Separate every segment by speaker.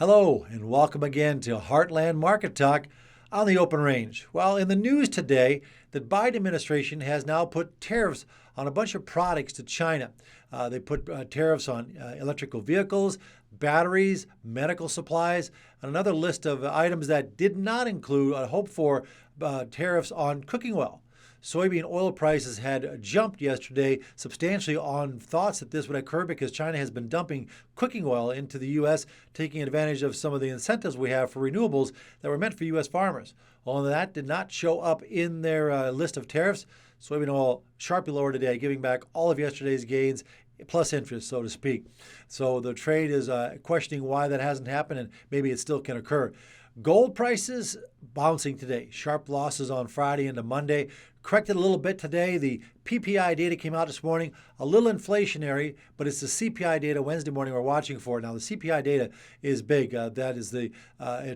Speaker 1: Hello, and welcome again to Heartland Market Talk on the Open Range. Well, in the news today, the Biden administration has now put tariffs on a bunch of products to China. They put tariffs on electrical vehicles, batteries, medical supplies, and another list of items that did not include hope for tariffs on cooking oil. Soybean oil prices had jumped yesterday substantially on thoughts that this would occur because China has been dumping cooking oil into the U.S., taking advantage of some of the incentives we have for renewables that were meant for U.S. farmers. Although that did not show up in their list of tariffs, soybean oil sharply lower today, giving back all of yesterday's gains plus interest, so to speak. So the trade is questioning why that hasn't happened, and maybe it still can occur. Gold prices bouncing today. Sharp losses on Friday into Monday. Corrected a little bit today. The PPI data came out this morning, a little inflationary, but it's the CPI data Wednesday morning we're watching for. Now, the CPI data is big. That is the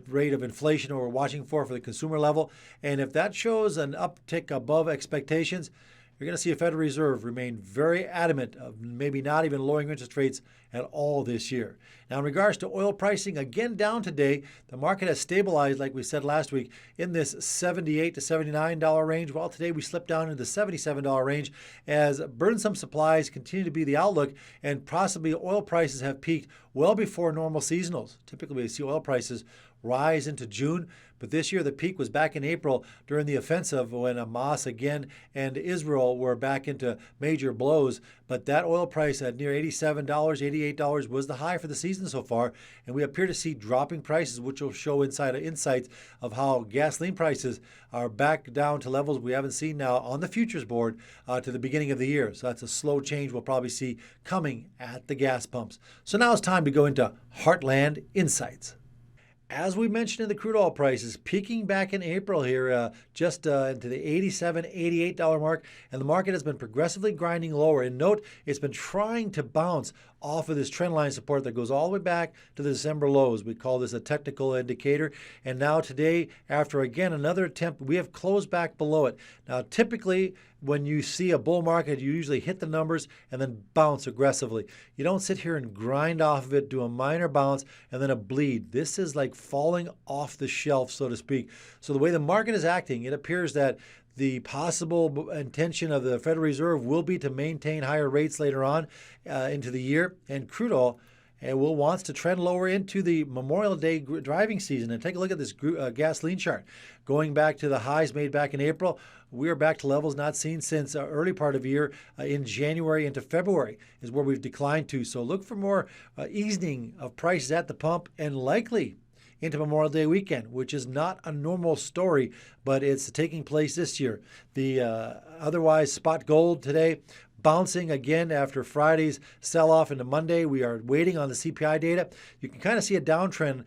Speaker 1: rate of inflation we're watching for the consumer level. And if that shows an uptick above expectations, you're going to see a Federal Reserve remain very adamant of maybe not even lowering interest rates at all this year. Now, in regards to oil pricing, again down today, the market has stabilized, like we said last week, in this $78 to $79 range. Well, today we slipped down into the $77 range as burdensome supplies continue to be the outlook, and possibly oil prices have peaked well before normal seasonals. Typically, we see oil prices rise into June, but this year the peak was back in April during the offensive when Hamas again and Israel were back into major blows. But that oil price at near $87, $88 was the high for the season so far, and we appear to see dropping prices, which will show insights of how gasoline prices are back down to levels we haven't seen now on the futures board to the beginning of the year. So that's a slow change we'll probably see coming at the gas pumps. So now it's time to go into Heartland Insights. As we mentioned in the crude oil prices, peaking back in April here, just into the $87, $88 mark, and the market has been progressively grinding lower. And note, it's been trying to bounce off of this trend line support that goes all the way back to the December lows. We call this a technical indicator. And now today, after again another attempt, we have closed back below it. Now, typically, when you see a bull market, you usually hit the numbers and then bounce aggressively. You don't sit here and grind off of it, do a minor bounce, and then a bleed. This is like falling off the shelf, so to speak. So the way the market is acting, it appears that the possible intention of the Federal Reserve will be to maintain higher rates later on into the year, and crude oil wants to trend lower into the Memorial Day driving season. And take a look at this gasoline chart. Going back to the highs made back in April, we are back to levels not seen since early part of the year in January into February is where we've declined to. So look for more easing of prices at the pump and likely into Memorial Day weekend, which is not a normal story, but it's taking place this year. The otherwise spot gold today bouncing again after Friday's sell-off into Monday. We are waiting on the CPI data. You can kind of see a downtrend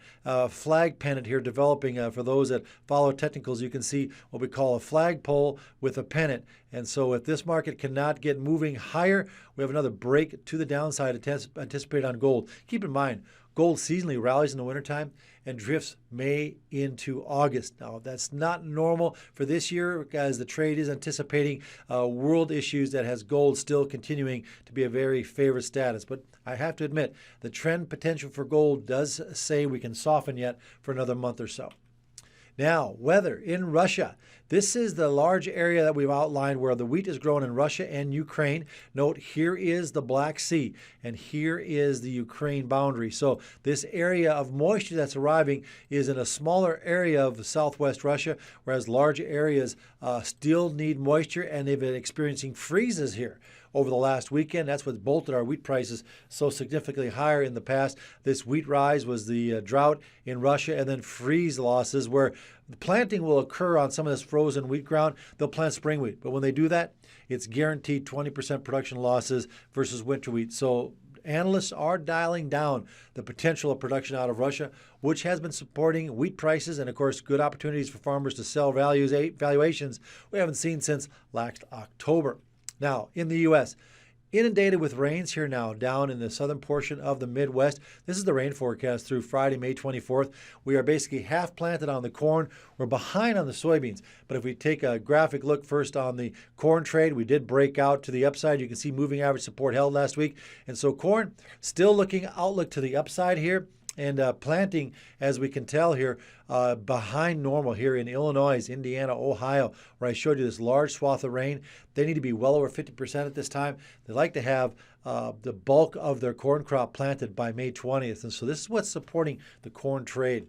Speaker 1: flag pennant here developing for those that follow technicals. You can see what we call a flagpole with a pennant. And so if this market cannot get moving higher, we have another break to the downside anticipated on gold. Keep in mind, gold seasonally rallies in the wintertime and drifts May into August. Now, that's not normal for this year as the trade is anticipating world issues that has gold still continuing to be a very favored status. But I have to admit, the trend potential for gold does say we can soften yet for another month or so. Now, weather in Russia. This is the large area that we've outlined where the wheat is grown in Russia and Ukraine. Note, here is the Black Sea, and here is the Ukraine boundary. So this area of moisture that's arriving is in a smaller area of southwest Russia, whereas large areas still need moisture, and they've been experiencing freezes here over the last weekend. That's what's bolted our wheat prices so significantly higher in the past. This wheat rise was the drought in Russia and then freeze losses where the planting will occur on some of this frozen wheat ground. They'll plant spring wheat. But when they do that, it's guaranteed 20% production losses versus winter wheat. So analysts are dialing down the potential of production out of Russia, which has been supporting wheat prices and, of course, good opportunities for farmers to sell valuations we haven't seen since last October. Now, in the U.S., inundated with rains here now down in the southern portion of the Midwest. This is the rain forecast through Friday, May 24th. We are basically half planted on the corn. We're behind on the soybeans. But if we take a graphic look first on the corn trade, we did break out to the upside. You can see moving average support held last week. And so corn still looking outlook to the upside here. And planting, as we can tell here, behind normal here in Illinois, Indiana, Ohio, where I showed you this large swath of rain. They need to be well over 50% at this time. They like to have the bulk of their corn crop planted by May 20th. And so this is what's supporting the corn trade.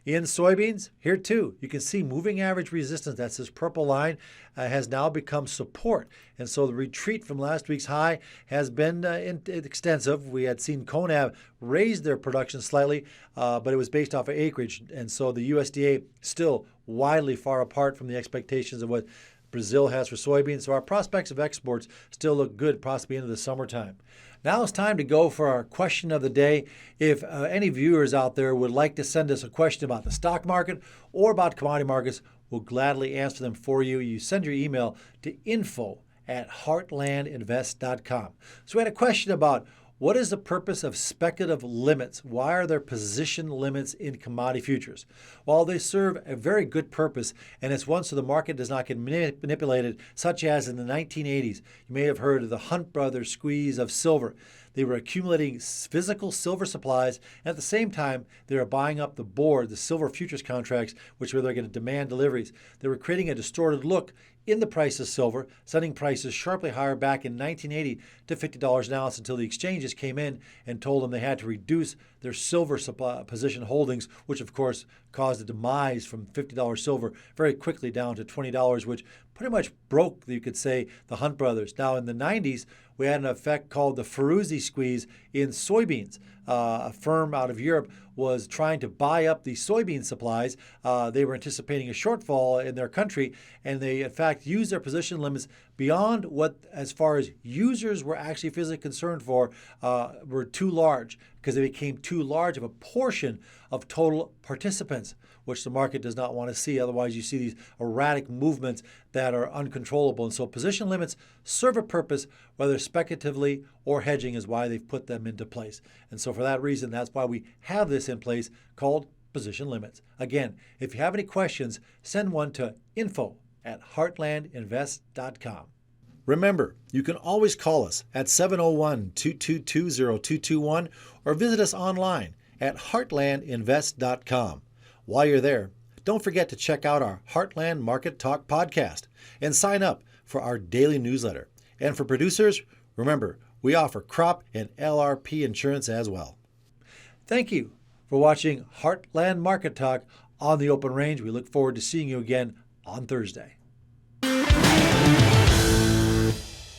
Speaker 1: In soybeans, here too, you can see moving average resistance, that's this purple line, has now become support. And so the retreat from last week's high has been extensive. We had seen CONAB raise their production slightly, but it was based off of acreage. And so the USDA still widely far apart from the expectations of what Brazil has for soybeans. So our prospects of exports still look good, possibly into the summertime. Now it's time to go for our question of the day. If any viewers out there would like to send us a question about the stock market or about commodity markets, we'll gladly answer them for you. You send your email to info@heartlandinvest.com. So we had a question about what is the purpose of speculative limits? Why are there position limits in commodity futures? Well, they serve a very good purpose, and it's one so the market does not get manipulated, such as in the 1980s. You may have heard of the Hunt brothers squeeze of silver. They were accumulating physical silver supplies, and at the same time, they were buying up the silver futures contracts, which were they're going to demand deliveries. They were creating a distorted look in the price of silver, sending prices sharply higher back in 1980 to $50 an ounce until the exchanges came in and told them they had to reduce their silver supply position holdings, which of course caused a demise from $50 silver very quickly down to $20, which pretty much broke, you could say, the Hunt brothers. Now in the 90s, we had an effect called the Ferruzzi squeeze in soybeans. A firm out of Europe was trying to buy up the soybean supplies. They were anticipating a shortfall in their country, and they, in fact, used their position limits beyond what, as far as users were actually physically concerned for, were too large, because they became too large of a portion of total participants, which the market does not want to see. Otherwise, you see these erratic movements that are uncontrollable. And so position limits serve a purpose, whether speculatively or hedging is why they've put them into place. And so for that reason, that's why we have this in place called position limits. Again, if you have any questions, send one to info@heartlandinvest.com. Remember, you can always call us at 701-222-0221 or visit us online at heartlandinvest.com. While you're there, don't forget to check out our Heartland Market Talk podcast and sign up for our daily newsletter. And for producers, remember, we offer crop and LRP insurance as well. Thank you for watching Heartland Market Talk on the Open Range. We look forward to seeing you again on Thursday.